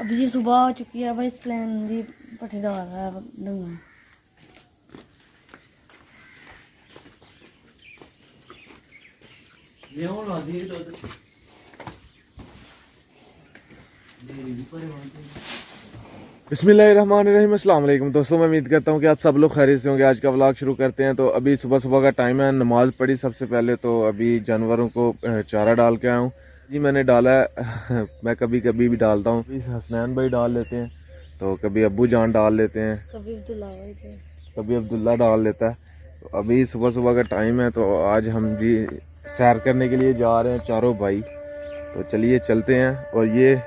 अभी जी सुबह हो चुकी है भाई, स्लैन जी पट्टी डाल रहा है डंगा। बिस्मिल्लाहिर्रहमानिर्रहीम, अस्सलाम वालेकुम दोस्तों। मैं उम्मीद करता हूँ कि आप सब लोग खैरियत से होंगे। आज का व्लॉग शुरू करते हैं। तो अभी सुबह सुबह का टाइम है, नमाज़ पढ़ी सबसे पहले। तो अभी जानवरों को चारा डाल के आया हूँ जी। मैंने डाला है मैं कभी कभी भी डालता हूँ, हसनैन भाई डाल लेते हैं, तो कभी अब्बू जान डाल लेते हैं, कभी अब्दुल्ला डाल लेता है। तो अभी सुबह सुबह का टाइम है, तो आज हम जी सैर करने के लिए जा रहे हैं चारों भाई। तो चलिए चलते हैं। और ये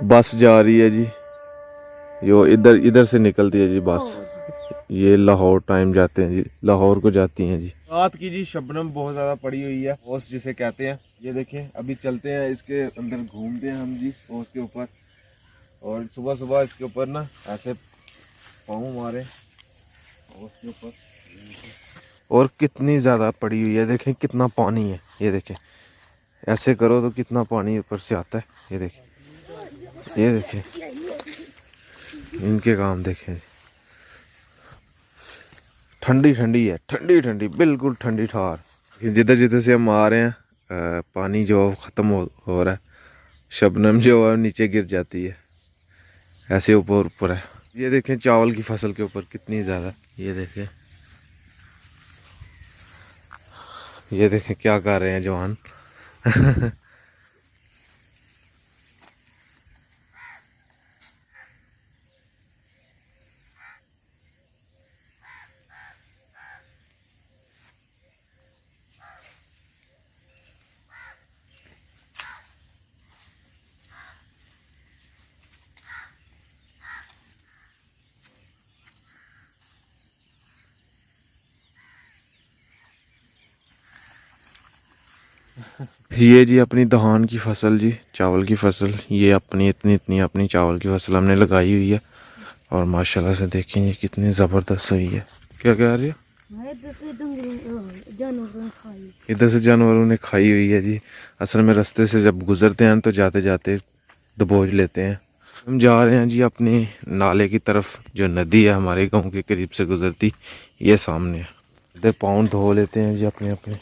बस जा रही है जी, यो इधर इधर से निकलती है जी बस। ये लाहौर टाइम जाते हैं जी, लाहौर को जाती हैं जी। रात की जी शबनम बहुत ज़्यादा पड़ी हुई है, ओस जिसे कहते हैं। ये देखें, अभी चलते हैं इसके अंदर, घूमते हैं हम जी ओस के ऊपर। और सुबह सुबह इसके ऊपर ना ऐसे पाँव मारे ओस के ऊपर। और कितनी ज़्यादा पड़ी हुई है, देखें कितना पानी है। ये देखें, ऐसे करो तो कितना पानी ऊपर से आता है। ये देखें, ये देखें, इनके काम देखें। ठंडी ठंडी है, ठंडी ठंडी, बिल्कुल ठंडी ठार। जिधर जिधर से हम आ रहे हैं पानी जो ख़त्म हो रहा है, शबनम जो है नीचे गिर जाती है, ऐसे ऊपर ऊपर है। ये देखें चावल की फसल के ऊपर कितनी ज़्यादा। ये देखें, ये देखें क्या कर रहे हैं जवान ये जी अपनी दहान की फसल जी, चावल की फसल। ये अपनी इतनी इतनी अपनी चावल की फसल हमने लगाई हुई है। और माशाल्लाह से देखें ये कितनी ज़बरदस्त हुई है। क्या कह रही है? इधर से जानवरों ने खाई हुई है जी। असल में रास्ते से जब गुजरते हैं तो जाते जाते दबोच लेते हैं। हम जा रहे हैं जी अपने नाले की तरफ, जो नदी है हमारे गांव के करीब से गुजरती, ये सामने है। इधर पाँव धो लेते हैं जी अपने अपने।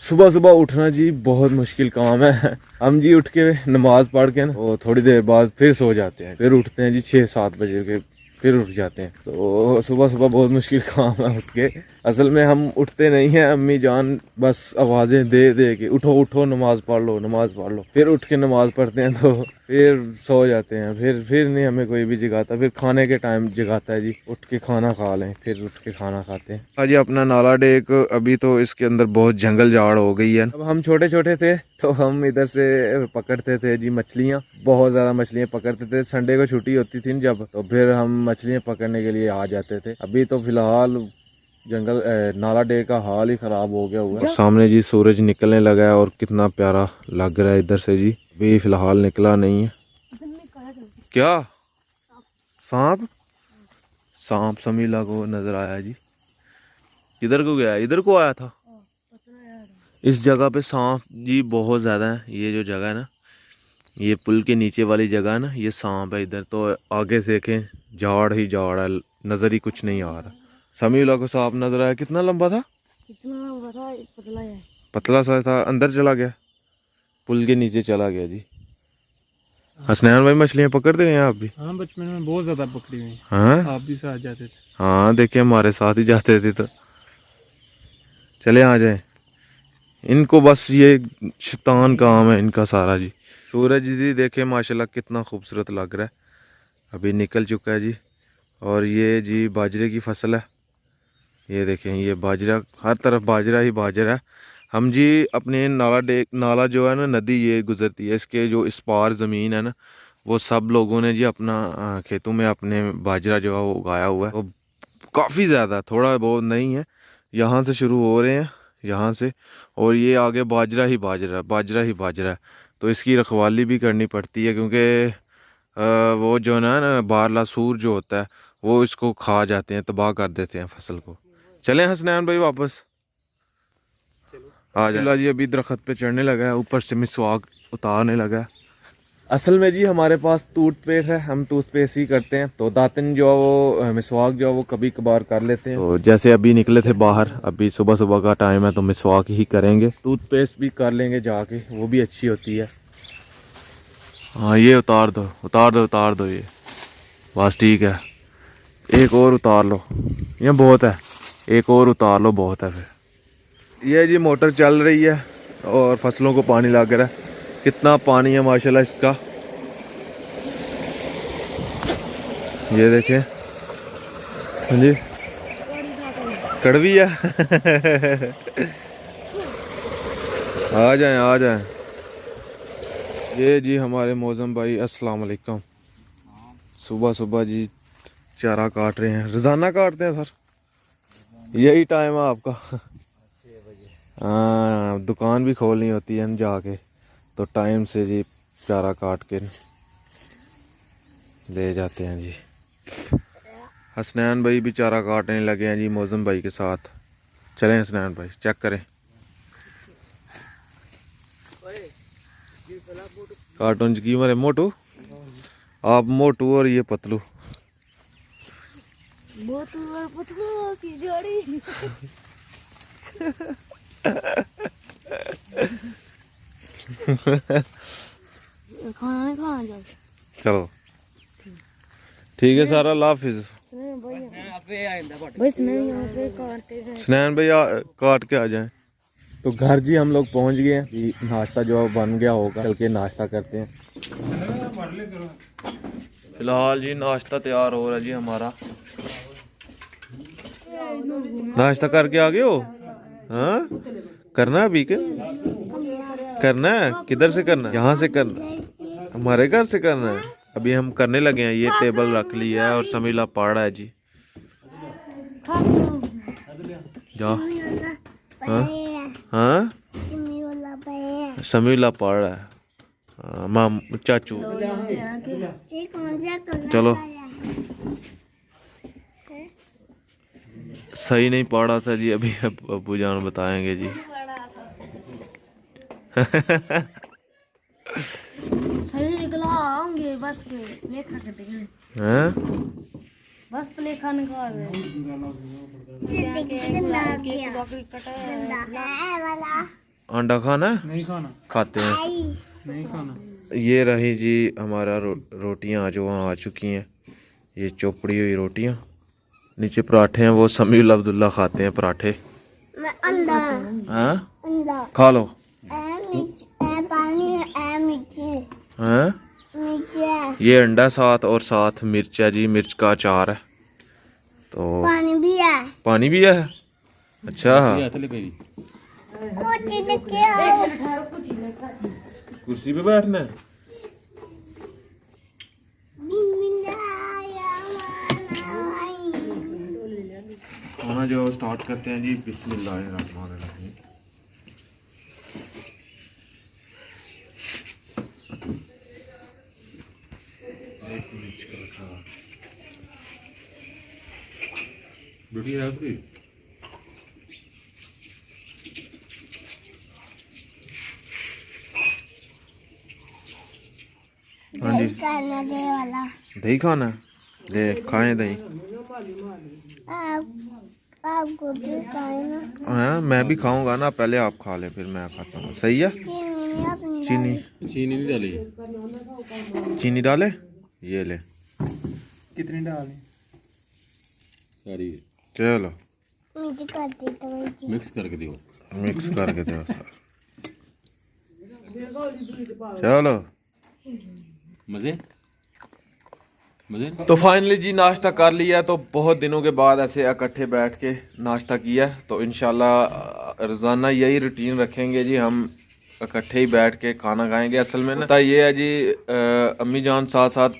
सुबह सुबह उठना जी बहुत मुश्किल काम है। हम जी उठ के नमाज पढ़ के ना, वो थोड़ी देर बाद फिर सो जाते हैं, फिर उठते हैं जी 6-7 बजे के, फिर उठ जाते हैं। तो सुबह सुबह बहुत मुश्किल काम है उठ के। असल में हम उठते नहीं हैं, अम्मी जान बस आवाज़ें दे दे के उठो उठो नमाज पढ़ लो नमाज पढ़ लो, फिर उठ के नमाज पढ़ते हैं तो फिर सो जाते हैं। फिर नहीं हमें कोई भी जगाता, फिर खाने के टाइम जगाता है जी, उठ के खाना खा लें, फिर उठ के खाना खाते हैं। हाँ जी, अपना नाला डेक अभी तो इसके अंदर बहुत जंगल झाड़ हो गई है। अब हम छोटे छोटे थे तो हम इधर से पकड़ते थे जी मछलियाँ, बहुत ज़्यादा मछलियाँ पकड़ते थे। संडे को छुट्टी होती थी जब, तो फिर हम मछलियाँ पकड़ने के लिए आ जाते थे। अभी तो फिलहाल जंगल नाला डे का हाल ही ख़राब हो गया हुआ है। सामने जी सूरज निकलने लगा है और कितना प्यारा लग रहा है इधर से जी। अभी फिलहाल निकला नहीं है। क्या सांप? सांप समीला को नजर आया जी। किधर को गया? इधर को आया था। इस जगह पे सांप जी बहुत ज़्यादा है। ये जो जगह है ना, ये पुल के नीचे वाली जगह है ना, ये सांप है इधर। तो आगे से देखें झाड़ ही झाड़ है, नज़र ही कुछ नहीं आ रहा। समीला को सांप नजर आया। कितना लंबा था? कितना लंबा था? पतला है, पतला सा था। अंदर चला गया, पुल के नीचे चला गया जी। हसनैन भाई मछलियाँ पकड़ते हैं आप भी? हाँ, बचपन में बहुत ज्यादा पकड़ी हुई। हाँ, आप भी साथ जाते थे? हाँ देखिए हमारे साथ ही जाते थे। तो चले आ जाए, इनको बस ये शैतान काम है इनका सारा जी। सूरज जी देखे माशाल्लाह कितना खूबसूरत लग रहा है, अभी निकल चुका है जी। और ये जी बाजरे की फसल है। ये देखें, ये बाजरा, हर तरफ बाजरा ही बाजरा है। हम जी अपने नाला जो है ना, नदी ये गुजरती है, इसके जो इस पार ज़मीन है ना, वो सब लोगों ने जी अपना खेतों में अपने बाजरा जो है वो उगाया हुआ है। वो काफ़ी ज़्यादा, थोड़ा बहुत नहीं है, यहाँ से शुरू हो रहे हैं, यहाँ से, और ये आगे बाजरा ही बाजरा, बाजरा ही बाजरा है। तो इसकी रखवाली भी करनी पड़ती है, क्योंकि वो जो ना बारला सूर जो होता है वो इसको खा जाते हैं, तबाह कर देते हैं फसल को। चलें हसनैन भाई वापस? चलो। आ जा जी। अभी दरख्त पे चढ़ने लगा है, ऊपर से मिसवाक उतारने लगा है। असल में जी हमारे पास टूथपेस्ट है, हम टूथपेस्ट ही करते हैं, तो दातन जो है वो मिसवाक जो है वो कभी कभार कर लेते हैं। तो जैसे अभी निकले थे बाहर, अभी सुबह सुबह का टाइम है तो मिसवाक ही करेंगे, टूथपेस्ट भी कर लेंगे जाके, वो भी अच्छी होती है। हाँ ये उतार दो उतार दो उतार दो, ये बस ठीक है। एक और उतार लो, ये बहुत है, एक और उतार लो, बहुत है फिर। ये जी मोटर चल रही है और फसलों को पानी लग रहा है। कितना पानी है माशाल्लाह इसका, ये देखें। हाँ जी कड़वी है। आ जाएं आ जाएं। ये जी हमारे मौजम भाई, अस्सलाम वालेकुम। सुबह सुबह जी चारा काट रहे हैं, रोज़ाना काटते हैं सर? यही टाइम है आपका? हाँ, दुकान भी खोलनी होती है जाके, तो टाइम से जी चारा काट के ले जाते हैं जी। हसनैन भाई भी चारा काटने लगे हैं जी मौजम भाई के साथ। चलें हसनैन भाई, चेक करें। कार्टून की मरे मोटू, आप मोटू और ये पतलू। मोटू और पतलू की जोड़ी। खाना नहीं खाना जाओ। चलो ठीक है सर, अल्लाह हाफिज। स्नैन भाई काट के आ जाएं। तो घर जी हम लोग पहुंच गए हैं, नाश्ता जो है बन गया होगा, चल के नाश्ता करते हैं। फिलहाल जी नाश्ता तैयार हो रहा है जी हमारा। नाश्ता करके आ गए हो? हाँ करना है अभी के? करना है? किधर से करना है? यहाँ से करना है? हमारे घर से करना है? अभी हम करने लगे हैं, ये टेबल रख लिया है और समीला पाड़ा है जी। जाओ। हाँ हाँ समीला पाड़ा है, माम चाचू। चलो सही नहीं पढ़ा था जी, अभी अब्बू जान बताएंगे जी। सही निकला होंगे बस लेखा के देंगे। हैं? बस लेखा निकाल रहे। अंडा खाना है? नहीं खाना। खाते हैं। नहीं खाना। ये रही जी हमारा रोटियां जो वहाँ आ चुकी हैं, ये चोपड़ी हुई रोटियां। नीचे पराठे हैं, वो समीउल अब्दुल्ला खाते हैं पराठे। हाँ खा लो। हाँ ये अंडा साथ और साथ मिर्च है जी, मिर्च का अचार है। तो पानी भी है। पानी भी है? अच्छा कुर्सी पे बैठना है। खाना जो स्टार्ट करते हैं जी, बिस्मिल्लाहिर्रहमानिर्रहीम। एक मिर्च का अचार बढ़िया है भाई। हाँ जी दही खाना, ले खाएं दही। आपको भी खाना। हाँ मैं भी खाऊंगा ना, पहले आप खा ले फिर मैं खाता हूँ। सही है? चीनी चीनी नहीं डाली? चीनी डाले? ये ले। कितनी डालें? सारी। चलो मिक्स करके दो। मिक्स करके दो सर। चलो मजे मजे। तो फाइनली जी नाश्ता कर लिया, तो बहुत दिनों के बाद ऐसे इकट्ठे बैठ के नाश्ता किया। तो इंशाल्लाह रोज़ाना यही रूटीन रखेंगे जी, हम इकट्ठे ही बैठ के खाना खाएंगे। असल में ना ये है जी, अम्मी जान साथ साथ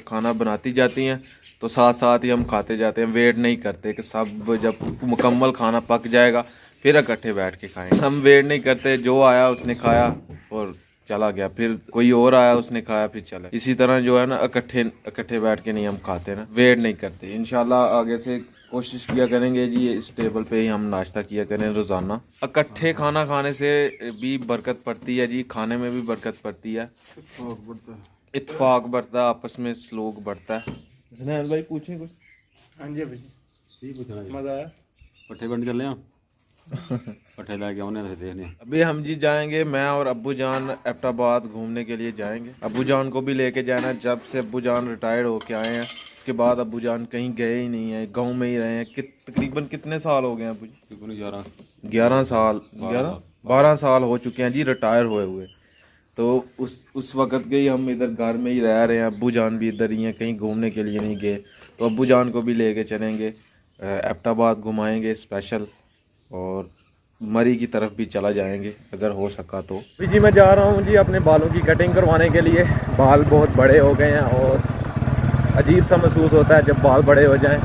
खाना बनाती जाती हैं, तो साथ साथ ही हम खाते जाते हैं। वेट नहीं करते कि सब जब मुकम्मल खाना पक जाएगा फिर इकट्ठे बैठ के खाएंगे। हम वेट नहीं करते, जो आया उसने खाया और चला गया, फिर कोई और आया उसने खाया फिर चला। इसी तरह जो है ना इकट्ठे बैठ के नहीं हम खाते ना, वेट नहीं करते। इंशाल्लाह आगे से कोशिश किया करेंगे जी इस टेबल पे ही हम नाश्ता किया करें रोजाना। इकट्ठे खाना खाने से भी बरकत पड़ती है जी, खाने में भी बरकत पड़ती है, इत्तेफाक बढ़ता है, आपस में सलूक बढ़ता है। हसनैन भाई पूछें कुछ? हाँ जी भाई, मजा आया। पट्ठे बंद कर ले, पट्ठे लाके आने देखने। अभी हम जी जाएंगे, मैं और अब्बू जान एबटाबाद घूमने के लिए जाएंगे। अब्बू जान को भी लेके जाना। जब से अब्बू जान रिटायर्ड होके आए हैं उसके बाद अब्बू जान कहीं गए ही नहीं है, गांव में ही रहे हैं। तकरीबन कितने साल हो गए हैं अब्बू जी? 11 साल, 12 साल हो चुके हैं जी रिटायर हुए हुए। तो उस वक़्त के ही हम इधर घर में ही रह रहे हैं। अब्बू जान भी इधर ही हैं, कहीं घूमने के लिए नहीं गए। तो अब्बू जान को भी लेके चलेंगे, एबटाबाद घुमाएंगे स्पेशल, और मरी की तरफ भी चला जाएंगे अगर हो सका तो। जी मैं जा रहा हूँ जी अपने बालों की कटिंग करवाने के लिए। बाल बहुत बड़े हो गए हैं और अजीब सा महसूस होता है जब बाल बड़े हो जाएं।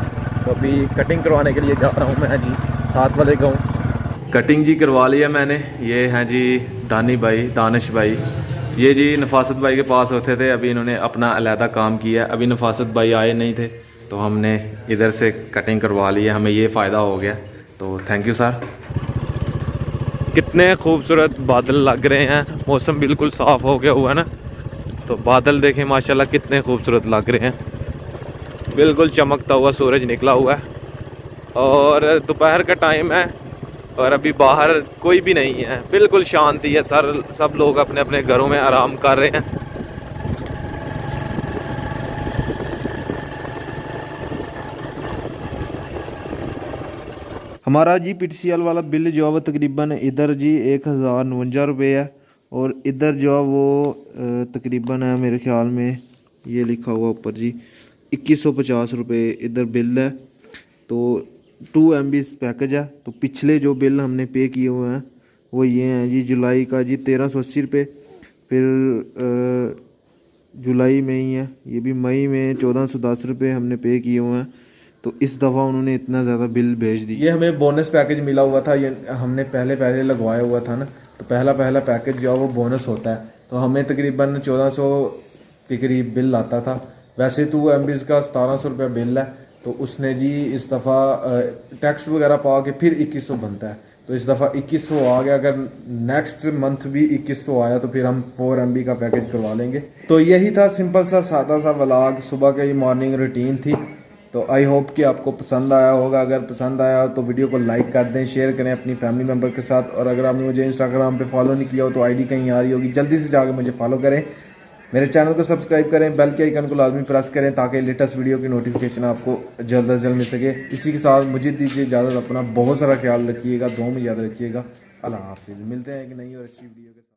तो अभी कटिंग करवाने के लिए जा रहा हूँ मैं जी 7 वाले गाँव। कटिंग जी करवा लिया मैंने। ये हैं जी दानिश भाई। ये जी नफासत भाई के पास होते थे, अभी इन्होंने अपना अलहदा काम किया। अभी नफासत भाई आए नहीं थे तो हमने इधर से कटिंग करवा ली है, हमें ये फ़ायदा हो गया। तो थैंक यू सर। कितने खूबसूरत बादल लग रहे हैं, मौसम बिल्कुल साफ़ हो गया हुआ है ना। तो बादल देखें माशाल्लाह कितने खूबसूरत लग रहे हैं, बिल्कुल चमकता हुआ सूरज निकला हुआ है और दोपहर का टाइम है और अभी बाहर कोई भी नहीं है, बिल्कुल शांति है। सब लोग अपने अपने घरों में आराम कर रहे हैं। हमारा जी PTCL वाला बिल जो है वो तकरीबन इधर जी 1059 रुपये है और इधर जो है वो तकरीबन है मेरे ख्याल में ये लिखा हुआ ऊपर जी 2150 रुपये इधर बिल है। तो 2 MB पैकेज है। तो पिछले जो बिल हमने पे किए हुए हैं वो ये हैं जी। जुलाई का जी 1380 रुपये, फिर जुलाई में ही है ये भी, मई में 1410 रुपये हमने पे किए हुए हैं। तो इस दफ़ा उन्होंने इतना ज़्यादा बिल भेज दी। ये हमें बोनस पैकेज मिला हुआ था, ये हमने पहले लगवाया हुआ था ना। तो पहला पैकेज जो है वो बोनस होता है। तो हमें तकरीबन 1400 के करीब बिल आता था। वैसे 2 MB का 1700 रुपया बिल है। तो उसने जी इस दफ़ा टैक्स वगैरह पा के फिर 2100 बनता है। तो इस दफ़ा 2100 आ गया। अगर नेक्स्ट मंथ भी 2100 आया तो फिर हम 4 MB का पैकेज करवा लेंगे। तो यही था सिंपल सा सादा सा व्लॉग, सुबह का ही मॉर्निंग रूटीन थी। तो आई होप कि आपको पसंद आया होगा। अगर पसंद आया तो वीडियो को लाइक कर दें, शेयर करें अपनी फैमिली मेम्बर के साथ। और अगर आपने मुझे इंस्टाग्राम पे फॉलो नहीं किया हो तो ID कहीं आ रही होगी, जल्दी से जाकर मुझे फॉलो करें। मेरे चैनल को सब्सक्राइब करें, बेल के आइकन को लाजमी प्रेस करें ताकि लेटेस्ट वीडियो की नोटिफिकेशन आपको जल्द से जल्द मिल सके। इसी के साथ मुझे दीजिए इजाज़त। अपना बहुत सारा ख्याल रखिएगा, दुआ में याद रखिएगा। अल्लाह हाफिज़। मिलते हैं एक नई और अच्छी वीडियो के साथ।